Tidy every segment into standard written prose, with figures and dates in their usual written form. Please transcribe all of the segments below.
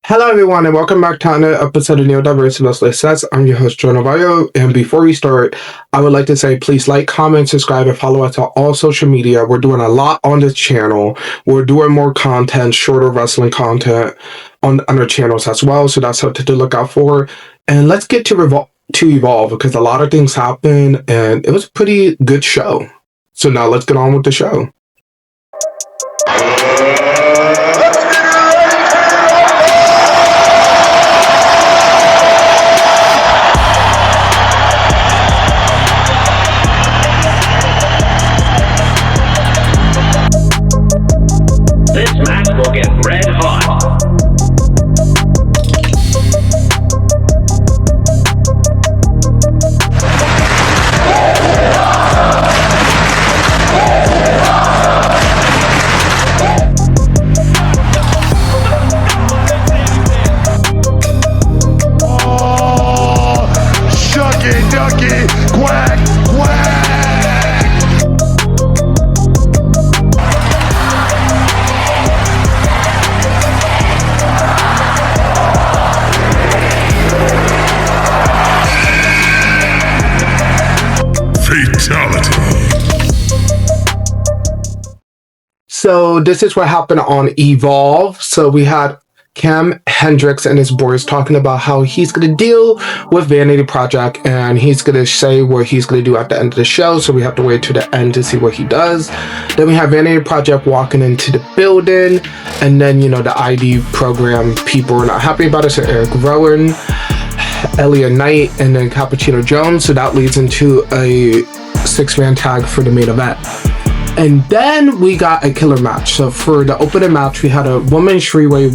Hello everyone and welcome back to another episode of Neurodiverse Let's List. I'm your host, Arroyo, and before we start, I would like to say please like, comment, subscribe, and follow us on all social media. We're doing a lot on this channel. We're doing more content, shorter wrestling content on our channels as well, so that's something to look out for. And let's get to Evolve, because a lot of things happened and it was a pretty good show. So now let's get on with the show. This match will get red hot. Shucky ducky, quack, quack. Fatality. So this is what happened on Evolve. So we had Kam Hendrick and his boys talking about how he's going to deal with Vanity Project and he's going to say what he's going to do at the end of the show. So we have to wait to the end to see what he does. Then we have Vanity Project walking into the building, and then, you know, the ID program people are not happy about it. So Eric Rowan, Elliot Knight, and then Cappuccino Jones. So that leads into a 6-man tag for the main event. And then we got a killer match. So for the opening match, we had a women's three-way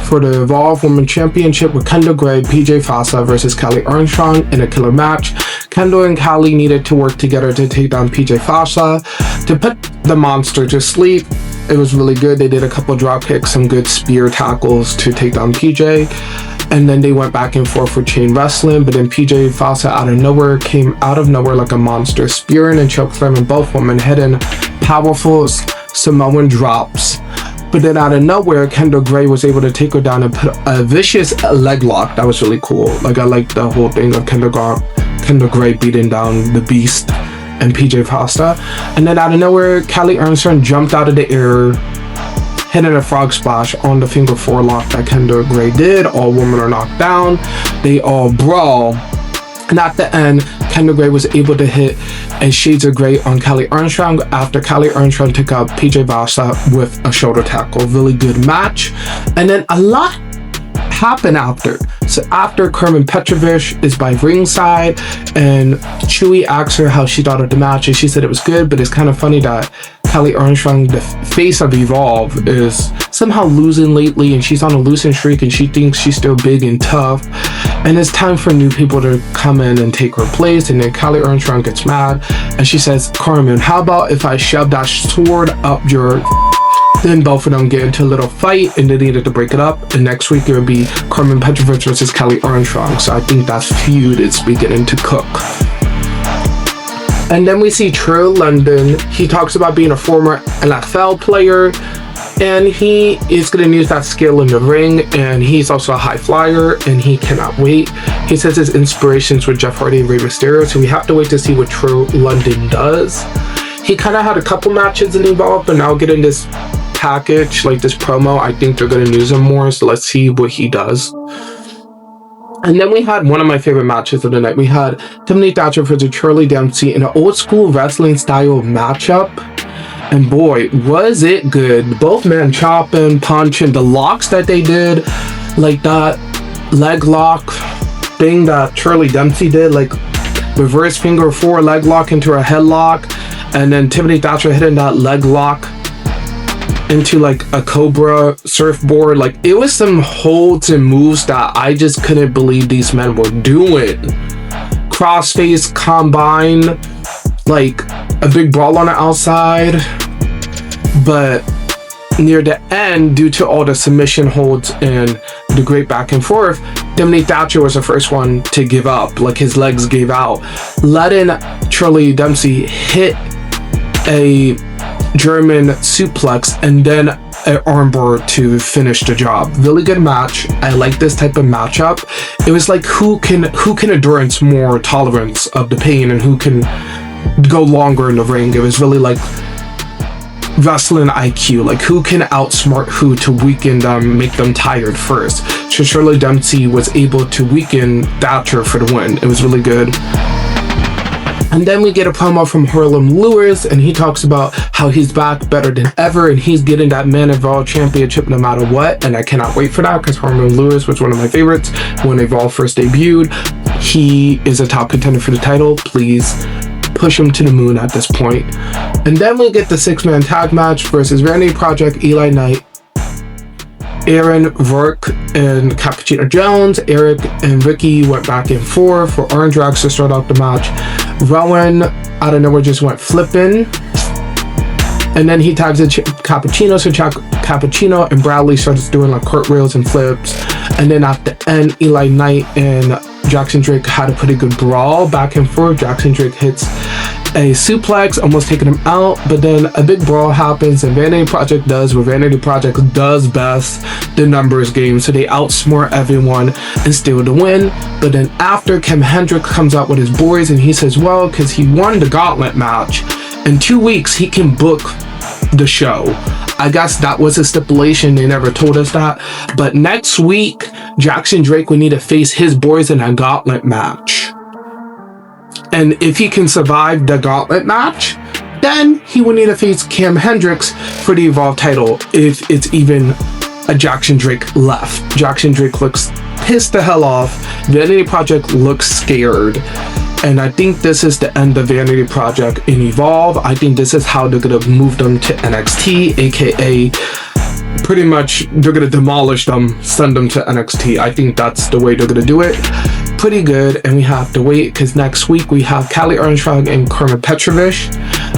for the Evolve Women's Championship with Kendall Grey, PJ Vasa versus Kelly Armstrong in a killer match. Kendall and Kelly needed to work together to take down PJ Vasa to put the monster to sleep. It was really good. They did a couple drop kicks, some good spear tackles to take down PJ. And then they went back and forth for chain wrestling, but then PJ Vasa came out of nowhere like a monster, spearing and chokeslamming both women, hitting powerful Samoan drops. But then out of nowhere, Kendall Grey was able to take her down and put a vicious leg lock. That was really cool. Like, I like the whole thing of Kendall Grey beating down the beast and PJ Vasa. And then out of nowhere, Kelly Armstrong jumped out of the air, hitting a frog splash on the finger forelock that Kendall Grey did. All women are knocked down. They all brawl. And at the end, Kendall Grey was able to hit a Shades of Grey on Kelly Armstrong after Kelly Armstrong took out PJ Vasa with a shoulder tackle. Really good match. And then a lot happened after. So after, Carmen Petrovich is by ringside and Chewy asks her how she thought of the match, and she said it was good, but it's kind of funny that Kelly Armstrong, the face of Evolve, is somehow losing lately, and she's on a losing streak and she thinks she's still big and tough, and it's time for new people to come in and take her place. And then Kelly Armstrong gets mad and she says, Carmen, how about if I shove that sword up your... Then both of them get into a little fight and they needed to break it up. And next week it would be Carmen Petrovich versus Kelly Armstrong. So I think that feud is beginning to cook. And then we see Trill London. He talks about being a former NFL player, and he is going to use that skill in the ring, and he's also a high flyer, and he cannot wait. He says his inspirations were Jeff Hardy and Rey Mysterio, so we have to wait to see what Trill London does. He kind of had a couple matches in Evolve, but now getting this package, like this promo, I think they're going to use him more, so let's see what he does. And then we had one of my favorite matches of the night. We had Thatcher versus Charlie Dempsey in an old school wrestling style matchup. And boy, was it good. Both men chopping, punching, the locks that they did, like that leg lock thing that Charlie Dempsey did, like reverse finger 4 leg lock into a headlock, and then Thatcher hitting that leg lock into like a cobra surfboard. Like, it was some holds and moves that I just couldn't believe these men were doing. Crossface combine, like a big brawl on the outside, but near the end, due to all the submission holds and the great back and forth, Thatcher was the first one to give up. Like, his legs gave out, letting Charlie Dempsey hit a German suplex and then an armbar to finish the job. Really good match. I like this type of matchup. It was like who can endurance more tolerance of the pain and who can go longer in the ring. It was really like wrestling IQ, like who can outsmart who to weaken them, make them tired first. So Shirley Dempsey was able to weaken Thatcher for the win. It was really good. And then we get a promo from Harlem Lewis, and he talks about how he's back better than ever, and he's getting that Man Evolve championship no matter what. And I cannot wait for that, because Harlem Lewis was one of my favorites when Evolve first debuted. He is a top contender for the title. Please push him to the moon at this point. And then we get the 6-man tag match versus Vanity Project, Eli Knight, Aaron Rourke, and Cappuccino Jones. Eric and Ricky went back and forth for Orange Drags to start out the match. Rowan out of nowhere just went flipping, and then he tags in Cappuccino, so Cappuccino and Bradley starts doing like cartwheels and flips. And then at the end, Eli Knight and Jackson Drake had a pretty good brawl back and forth. Jackson Drake hits a suplex, almost taking him out, but then a big brawl happens, and Vanity Project does what Vanity Project does best, the numbers game. So they outsmart everyone and steal the win. But then after, Kam Hendrick comes out with his boys, and he says, well, because he won the gauntlet match, in 2 weeks he can book the show. I guess that was a stipulation. They never told us that. But next week, Jackson Drake will need to face his boys in a gauntlet match. And if he can survive the gauntlet match, then he will need to face Kam Hendricks for the Evolve title, if it's even a Jackson Drake left. Jackson Drake looks pissed the hell off. Vanity Project looks scared. And I think this is the end of Vanity Project in Evolve. I think this is how they're going to move them to NXT, aka pretty much they're going to demolish them, send them to NXT. I think that's the way they're going to do it. Pretty good. And we have to wait, because next week we have Callie Armstrong and Carmen Petrovich,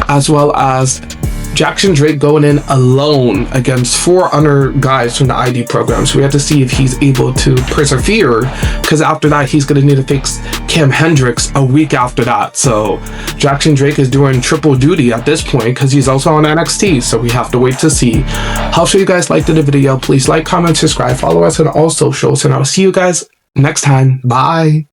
as well as Jackson Drake going in alone against 4 other guys from the ID program. So we have to see if he's able to persevere, because after that he's going to need to face Kam Hendricks a week after that. So Jackson Drake is doing triple duty at this point, because he's also on NXT. So we have to wait to see. Hopefully you guys liked the video. Please like, comment, subscribe, follow us on all socials, and I'll see you guys next time. Bye.